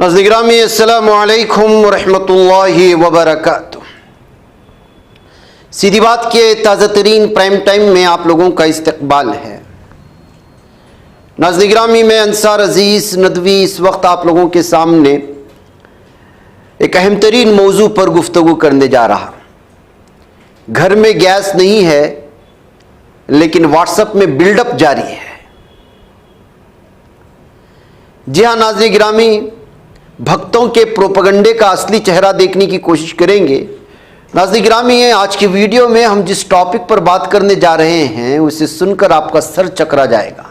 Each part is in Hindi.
नाज़रीन गिरामी अस्सलामु अलैकुम वरहमतुल्लाहि वबरकातुह। सीधी बात के ताज़ा तरीन प्राइम टाइम में आप लोगों का इस्तकबाल है। नाज़रीन गिरामी मैं अंसार अजीज़ नदवी इस वक्त आप लोगों के सामने एक अहम तरीन मौजू पर गुफ्तगू करने जा रहा। घर में गैस नहीं है लेकिन व्हाट्सएप में बिल्डअप जारी है। जी हाँ नाज़रीन गिरामी, भक्तों के प्रोपगंडे का असली चेहरा देखने की कोशिश करेंगे। नाज़रीन गिरामी, आज की वीडियो में हम जिस टॉपिक पर बात करने जा रहे हैं उसे सुनकर आपका सर चकरा जाएगा।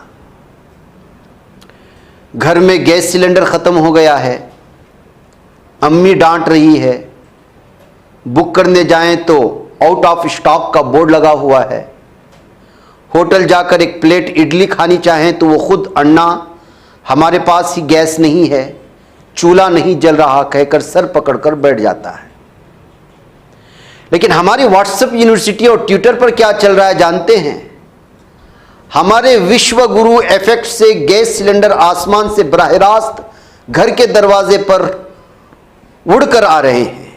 घर में गैस सिलेंडर ख़त्म हो गया है, अम्मी डांट रही है, बुक करने जाएं तो आउट ऑफ स्टॉक का बोर्ड लगा हुआ है, होटल जाकर एक प्लेट इडली खानी चाहें तो वो खुद अन्ना हमारे पास ही गैस नहीं है, चूल्हा नहीं जल रहा कहकर सर पकड़कर बैठ जाता है। लेकिन हमारी व्हाट्सएप यूनिवर्सिटी और ट्विटर पर क्या चल रहा है जानते हैं? हमारे विश्व गुरु इफेक्ट से गैस सिलेंडर आसमान से बराह रास्त घर के दरवाजे पर उड़कर आ रहे हैं।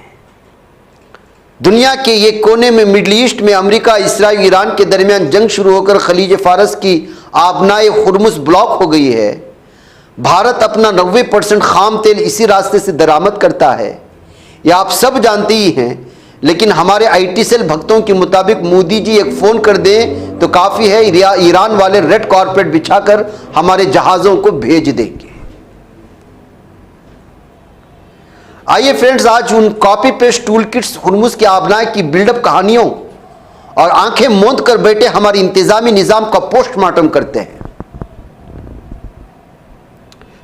दुनिया के ये कोने में मिडल ईस्ट में अमेरिका, इस्राइल, ईरान के दरमियान जंग शुरू होकर खलीज फारस की आबनाए खुरमुस ब्लॉक हो गई है। भारत अपना 90% खाम तेल इसी रास्ते से दरामद करता है, यह आप सब जानते ही हैं। लेकिन हमारे आईटी सेल भक्तों के मुताबिक मोदी जी एक फ़ोन कर दें तो काफ़ी है, ईरान वाले रेड कारपेट बिछाकर हमारे जहाज़ों को भेज देंगे। आइए फ्रेंड्स, आज उन copy paste tool kits, Hormuz के आबनाए की बिल्डअप कहानियों और आंखें मूंद कर बैठे हमारे इंतजामी निज़ाम का पोस्टमार्टम करते हैं।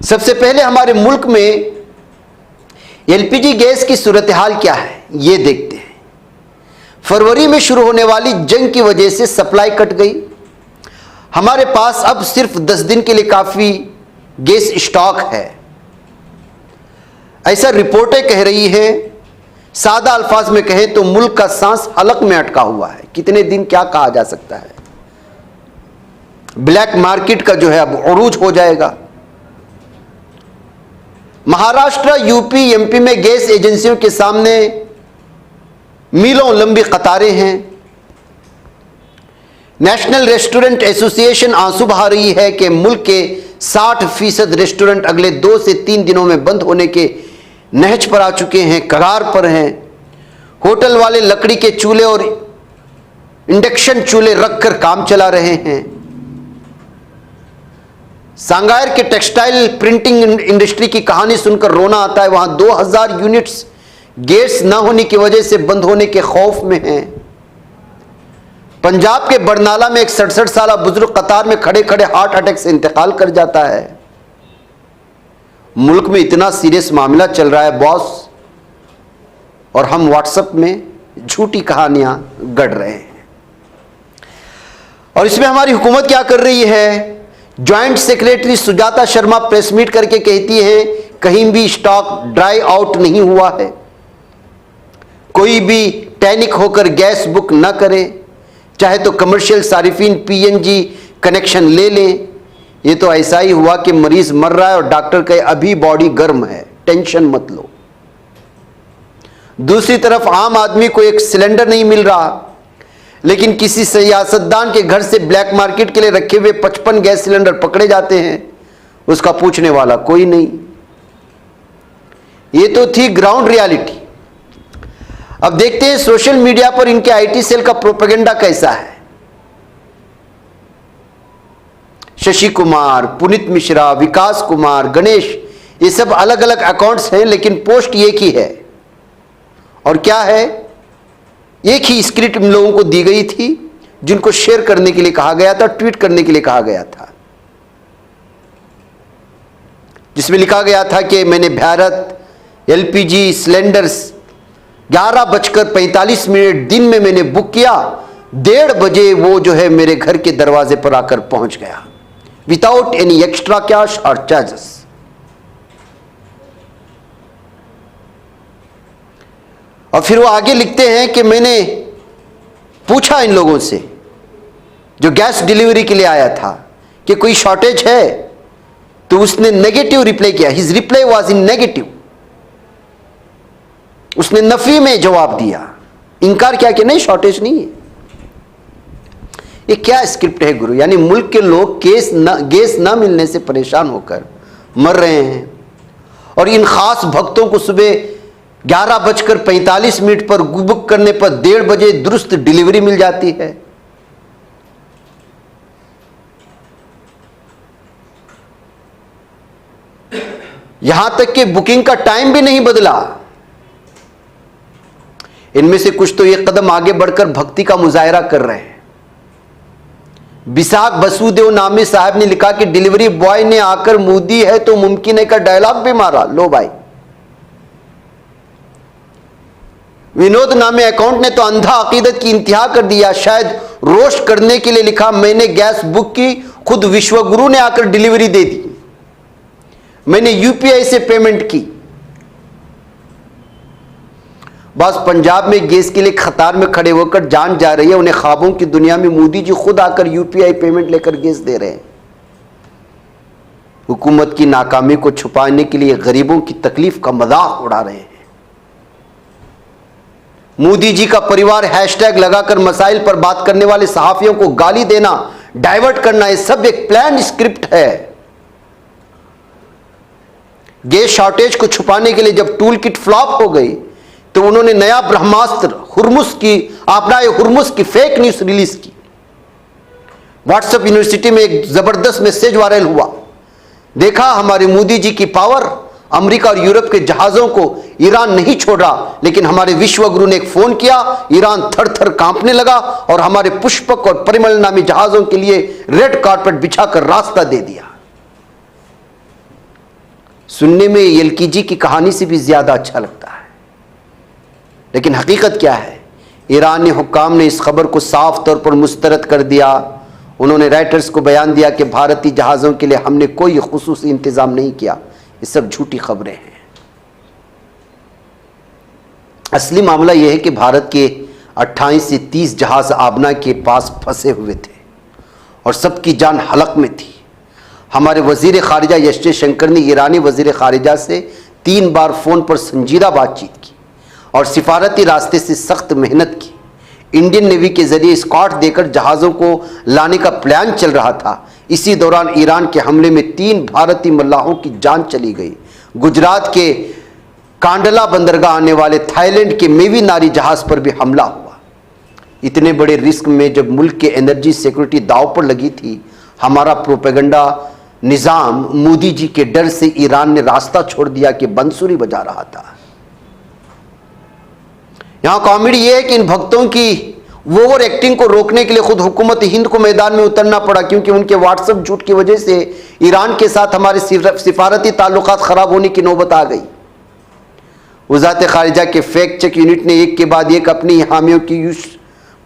सबसे पहले हमारे मुल्क में एलपीजी गैस की सूरत हाल क्या है ये देखते हैं। फरवरी में शुरू होने वाली जंग की वजह से सप्लाई कट गई। हमारे पास अब सिर्फ 10 दिन के लिए काफ़ी गैस स्टॉक है, ऐसा रिपोर्टें कह रही हैं। सादा अल्फाज में कहें तो मुल्क का सांस हलक में अटका हुआ है। कितने दिन क्या कहा जा सकता है। ब्लैक मार्केट का जो है अब उरूज हो जाएगा। महाराष्ट्र, यूपी, एमपी में गैस एजेंसियों के सामने मीलों लंबी कतारें हैं। नेशनल रेस्टोरेंट एसोसिएशन आंसू बहा रही है कि मुल्क के 60% रेस्टोरेंट अगले 2 से 3 दिनों में बंद होने के नहज पर आ चुके हैं, कगार पर हैं। होटल वाले लकड़ी के चूल्हे और इंडक्शन चूल्हे रखकर काम चला रहे हैं। सांगायर के टेक्सटाइल प्रिंटिंग इंडस्ट्री की कहानी सुनकर रोना आता है। वहां 2000 यूनिट्स गैस न होने की वजह से बंद होने के खौफ में हैं। पंजाब के बरनाला में एक 67 साल बुजुर्ग कतार में खड़े खड़े हार्ट अटैक से इंतकाल कर जाता है। मुल्क में इतना सीरियस मामला चल रहा है बॉस, और हम व्हाट्सएप में झूठी कहानियां गढ़ रहे हैं। और इसमें हमारी हुकूमत क्या कर रही है? Joint secretary Sujata Sharma press meet करके कहती है कहीं भी स्टॉक ड्राई आउट नहीं हुआ है, कोई भी पैनिक होकर गैस बुक न करे, चाहे तो कमर्शियल सारिफीन पीएनजी कनेक्शन ले लें। ये तो ऐसा ही हुआ कि मरीज मर रहा है और डॉक्टर कहे अभी बॉडी गर्म है, टेंशन मत लो। दूसरी तरफ आम आदमी को एक सिलेंडर नहीं मिल रहा, लेकिन किसी सियासतदान के घर से ब्लैक मार्केट के लिए रखे हुए 55 गैस सिलेंडर पकड़े जाते हैं, उसका पूछने वाला कोई नहीं। ये तो थी ग्राउंड रियलिटी। अब देखते हैं सोशल मीडिया पर इनके आईटी सेल का प्रोपेगेंडा कैसा है। शशि कुमार, पुनीत मिश्रा, विकास कुमार, गणेश, ये सब अलग अलग अकाउंट्स हैं लेकिन पोस्ट एक ही है। और क्या है? एक ही स्क्रिप्ट इन लोगों को दी गई थी जिनको शेयर करने के लिए कहा गया था, ट्वीट करने के लिए कहा गया था, जिसमें लिखा गया था कि मैंने भारत एलपीजी सिलेंडर्स 11:45 दिन में मैंने बुक किया, 1:30 बजे वो जो है मेरे घर के दरवाजे पर आकर पहुंच गया, विदाउट एनी एक्स्ट्रा कैश और चार्जेस। और फिर वो आगे लिखते हैं कि मैंने पूछा इन लोगों से जो गैस डिलीवरी के लिए आया था कि कोई शॉर्टेज है, तो उसने नेगेटिव रिप्लाई किया, his reply was in negative, उसने नफी में जवाब दिया, इनकार किया कि नहीं शॉर्टेज नहीं है। ये क्या स्क्रिप्ट है गुरु? यानी मुल्क के लोग गैस न मिलने से परेशान होकर मर रहे हैं और इन खास भक्तों को सुबह 11:45 पर बुक करने पर 1:30 बजे दुरुस्त डिलीवरी मिल जाती है। यहां तक कि बुकिंग का टाइम भी नहीं बदला। इनमें से कुछ तो ये कदम आगे बढ़कर भक्ति का मुजाहरा कर रहे हैं। विशाख बसुदेव नामी साहब ने लिखा कि डिलीवरी बॉय ने आकर मोदी है तो मुमकिन है का डायलॉग भी मारा। लो भाई, विनोद नामे अकाउंट ने तो अंधा अकीदत की इंतहा कर दिया, शायद रोस्ट करने के लिए लिखा मैंने गैस बुक की, खुद विश्वगुरु ने आकर डिलीवरी दे दी, मैंने यूपीआई से पेमेंट की। बस पंजाब में गैस के लिए कतार में खड़े होकर जान जा रही है, उन्हें ख्वाबों की दुनिया में मोदी जी खुद आकर यूपीआई पेमेंट लेकर गैस दे रहे हैं। हुकूमत की नाकामी को छुपाने के लिए गरीबों की तकलीफ का मजाक उड़ा रहे हैं। मोदी जी का परिवार हैशटैग लगाकर मसाइल पर बात करने वाले सहाफियों को गाली देना, डाइवर्ट करना, यह सब एक प्लान स्क्रिप्ट है। गैस शॉर्टेज को छुपाने के लिए जब टूल किट फ्लॉप हो गई तो उन्होंने नया ब्रह्मास्त्र हुर्मुस की फेक न्यूज रिलीज की। व्हाट्सएप यूनिवर्सिटी में एक जबरदस्त मैसेज वायरल हुआ, देखा हमारे मोदी जी की पावर, अमेरिका और यूरोप के जहाजों को ईरान नहीं छोड़ रहा, लेकिन हमारे विश्वगुरु ने एक फोन किया, ईरान थर थर कांपने लगा और हमारे पुष्पक और परिमल नामी जहाजों के लिए रेड कारपेट बिछाकर रास्ता दे दिया। सुनने में एलकेजी की कहानी से भी ज्यादा अच्छा लगता है, लेकिन हकीकत क्या है? ईरानी हुक्काम ने इस खबर को साफ तौर पर मुस्तरद कर दिया। उन्होंने राइटर्स को बयान दिया कि भारतीय जहाज़ों के लिए हमने कोई खुसूसी इंतज़ाम नहीं किया, ये सब झूठी खबरें हैं। असली मामला यह है कि भारत के 28 से 30 जहाज़ आबना के पास फंसे हुए थे और सबकी जान हलक में थी। हमारे वज़ीर ख़ारिजा एस जयशंकर ने ईरानी वज़ीर ख़ारिजा से 3 बार फ़ोन पर संजीदा बातचीत की और सिफारती रास्ते से सख्त मेहनत की। इंडियन नेवी के जरिए स्कॉट देकर जहाज़ों को लाने का प्लान चल रहा था। इसी दौरान ईरान के हमले में 3 भारतीय मल्लाहों की जान चली गई। गुजरात के कांडला बंदरगाह आने वाले थाईलैंड के मेवी नारी जहाज़ पर भी हमला हुआ। इतने बड़े रिस्क में जब मुल्क के एनर्जी सिक्योरिटी दाव पर लगी थी, हमारा प्रोपेगेंडा निज़ाम मोदी जी के डर से ईरान ने रास्ता छोड़ दिया कि बंसुरी बजा रहा था। यहां कॉमेडी यह है कि इन भक्तों की ओवर एक्टिंग को रोकने के लिए खुद हुकूमत हिंद को मैदान में उतरना पड़ा, क्योंकि उनके व्हाट्सएप झूठ की वजह से ईरान के साथ हमारे सिफारती ताल्लुकात खराब होने की नौबत आ गई। वज़ारत ख़ारिजा के फैक्ट चेक यूनिट ने एक के बाद एक अपनी हामियों की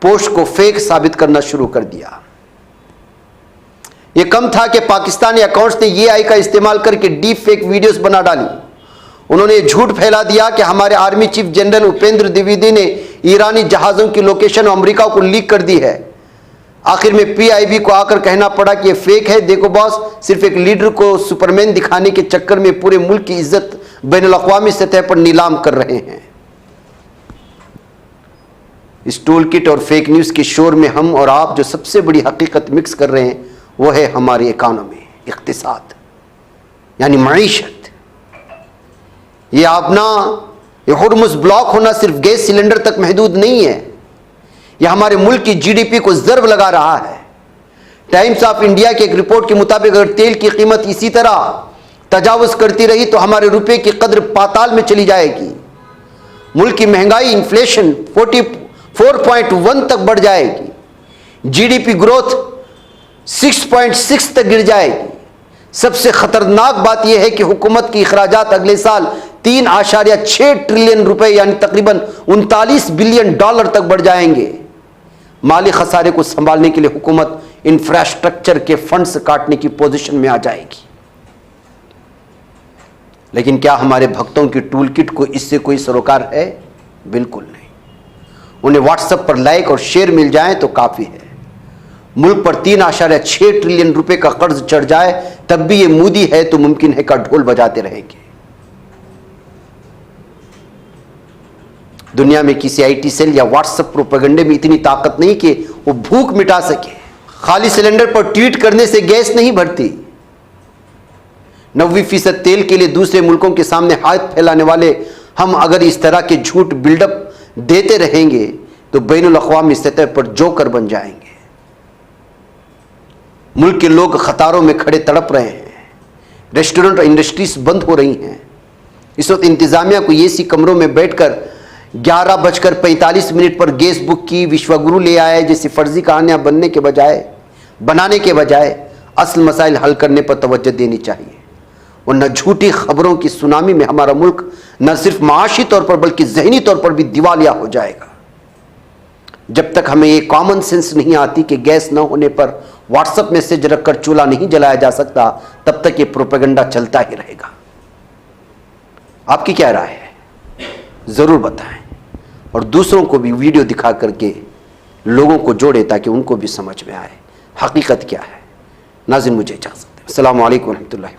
पोस्ट को फेक साबित करना शुरू कर दिया। यह कम था कि पाकिस्तानी अकाउंट्स ने AI का इस्तेमाल करके डीप फेक वीडियोस बना डाली। उन्होंने झूठ फैला दिया कि हमारे army chief general Upendra Dwivedi ने ईरानी जहाज़ों की लोकेशन अमेरिका को लीक कर दी है। आखिर में PIB को आकर कहना पड़ा कि यह फेक है। देखो बॉस, सिर्फ एक लीडर को सुपरमैन दिखाने के चक्कर में पूरे मुल्क की इज्जत बैनुल-अक़वामी सतह पर नीलाम कर रहे हैं। इस टूल किट और फेक न्यूज़ के शोर में हम और आप जो सबसे बड़ी हकीकत मिक्स कर रहे हैं वो है हमारी इकानमी, इक़्तिसाद, यानी मईशत। ये आपना ये हुर्मुज़ ब्लॉक होना सिर्फ गैस सिलेंडर तक महदूद नहीं है, यह हमारे मुल्क की GDP को ज़र्ब लगा रहा है। टाइम्स ऑफ इंडिया की एक रिपोर्ट के मुताबिक अगर तेल की कीमत इसी तरह तजावुज़ करती रही तो हमारे रुपए की कद्र पाताल में चली जाएगी। मुल्क की महंगाई, इन्फ्लेशन 44.1 तक बढ़ जाएगी। GDP ग्रोथ 6.6 तक गिर जाएगी। सबसे खतरनाक बात यह है कि हुकूमत की अखराजात अगले साल 3.6 ट्रिलियन रुपए यानी तकरीबन 39 बिलियन डॉलर तक बढ़ जाएंगे। माली खसारे को संभालने के लिए हुकूमत इंफ्रास्ट्रक्चर के फंड्स काटने की पोजीशन में आ जाएगी। लेकिन क्या हमारे भक्तों की टूल किट को इससे कोई सरोकार है? बिल्कुल नहीं। उन्हें व्हाट्सएप पर लाइक और शेयर मिल जाए तो काफ़ी है। मुल्क पर 3.6 ट्रिलियन रुपए का कर्ज चढ़ जाए तब भी ये मोदी है तो मुमकिन है का ढोल बजाते रहेंगे। दुनिया में किसी आईटी सेल या व्हाट्सएप प्रोपेगेंडे में इतनी ताकत नहीं कि वो भूख मिटा सके। खाली सिलेंडर पर ट्वीट करने से गैस नहीं बढ़ती। 90% तेल के लिए दूसरे मुल्कों के सामने हाथ फैलाने वाले हम अगर इस तरह के झूठ बिल्डअप देते रहेंगे तो बैनुल अक़वामी सतह पर जोकर बन जाएंगे। मुल्क के लोग कतारों में खड़े तड़प रहे हैं। रेस्टोरेंट और इंडस्ट्रीज बंद हो रही हैं। इस वक्त इंतजामिया को एसी कमरों में बैठकर 11:45 पर गैस बुक की, विश्वगुरु ले आए जैसी फर्जी कहानियां बनाने के बजाय असल मसाइल हल करने पर तवज्जो देनी चाहिए। वरना झूठी खबरों की सुनामी में हमारा मुल्क न सिर्फ माशी तौर पर बल्कि जहनी तौर पर भी दिवालिया हो जाएगा। जब तक हमें ये कॉमन सेंस नहीं आती कि गैस न होने पर व्हाट्सएप मैसेज रखकर चूल्हा नहीं जलाया जा सकता, तब तक ये प्रोपेगेंडा चलता ही रहेगा। आपकी क्या राय है? जरूर बताएं और दूसरों को भी वीडियो दिखा करके लोगों को जोड़े ताकि उनको भी समझ में आए हकीकत क्या है। नाज़रीन, मुझे इजाज़त दें। अस्सलामु अलैकुम व रहमतुल्लाहि।